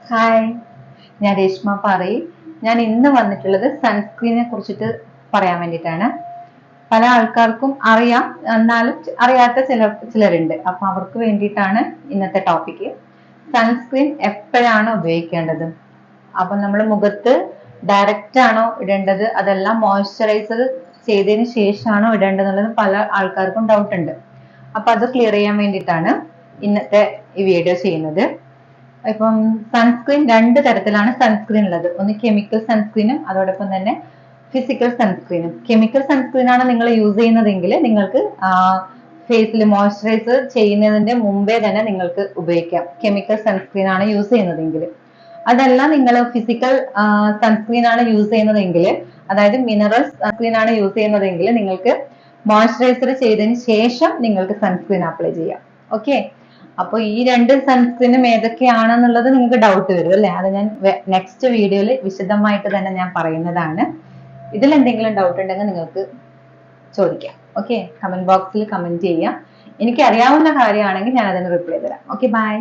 Hi, ഞാൻ രേഷ്മ പാറയിൽ. ഞാൻ ഇന്ന് വന്നിട്ടുള്ളത് സൺസ്ക്രീനെ കുറിച്ചിട്ട് പറയാൻ വേണ്ടിയിട്ടാണ്. പല ആൾക്കാർക്കും അറിയാം, എന്നാലും അറിയാത്ത ചിലരുണ്ട്. അപ്പൊ അവർക്ക് വേണ്ടിയിട്ടാണ് ഇന്നത്തെ ടോപ്പിക്ക്. സൺസ്ക്രീൻ എപ്പോഴാണ് ഉപയോഗിക്കേണ്ടത്? അപ്പൊ നമ്മൾ മുഖത്ത് ഡയറക്റ്റ് ആണോ ഇടേണ്ടത്, അതെല്ലാം മോയ്സ്ചറൈസർ ചെയ്തതിന് ശേഷമാണോ ഇടേണ്ടതെന്നുള്ളത് പല ആൾക്കാർക്കും ഡൗട്ട് ഉണ്ട്. അപ്പൊ അത് ക്ലിയർ ചെയ്യാൻ വേണ്ടിയിട്ടാണ് ഇന്നത്തെ ഈ വീഡിയോ ചെയ്യുന്നത്. ഇപ്പം സൺസ്ക്രീൻ രണ്ട് തരത്തിലാണ് സൺസ്ക്രീൻ ഉള്ളത്. ഒന്ന് കെമിക്കൽ സൺസ്ക്രീനും അതോടൊപ്പം തന്നെ ഫിസിക്കൽ സൺസ്ക്രീനും. കെമിക്കൽ സൺസ്ക്രീൻ ആണ് നിങ്ങൾ യൂസ് ചെയ്യുന്നതെങ്കിൽ നിങ്ങൾക്ക് ഫേസിൽ മോയ്സ്ചറൈസർ ചെയ്യുന്നതിന്റെ മുമ്പേ തന്നെ നിങ്ങൾക്ക് ഉപയോഗിക്കാം. കെമിക്കൽ സൺസ്ക്രീൻ ആണ് യൂസ് ചെയ്യുന്നതെങ്കിൽ. അതല്ല, നിങ്ങൾ ഫിസിക്കൽ സൺസ്ക്രീൻ ആണ് യൂസ് ചെയ്യുന്നതെങ്കിൽ, അതായത് മിനറൽ സൺസ്ക്രീൻ ആണ് യൂസ് ചെയ്യുന്നതെങ്കിൽ നിങ്ങൾക്ക് മോയ്സ്ചറൈസർ ചെയ്തതിന് ശേഷം നിങ്ങൾക്ക് സൺസ്ക്രീൻ അപ്ലൈ ചെയ്യാം. ഓക്കെ, അപ്പൊ ഈ രണ്ട് സൺസ്ക്രീനും ഏതൊക്കെയാണെന്നുള്ളത് നിങ്ങൾക്ക് ഡൗട്ട് വരും അല്ലെ? അത് ഞാൻ നെക്സ്റ്റ് വീഡിയോയിൽ വിശദമായിട്ട് തന്നെ ഞാൻ പറയുന്നതാണ്. ഇതിൽ എന്തെങ്കിലും ഡൗട്ട് ഉണ്ടെങ്കിൽ നിങ്ങൾക്ക് ചോദിക്കാം. ഓക്കെ, കമന്റ് ബോക്സിൽ കമന്റ് ചെയ്യാം. എനിക്ക് അറിയാവുന്ന കാര്യമാണെങ്കിൽ ഞാൻ അതിന് റിപ്ലൈ തരാം. Okay, by.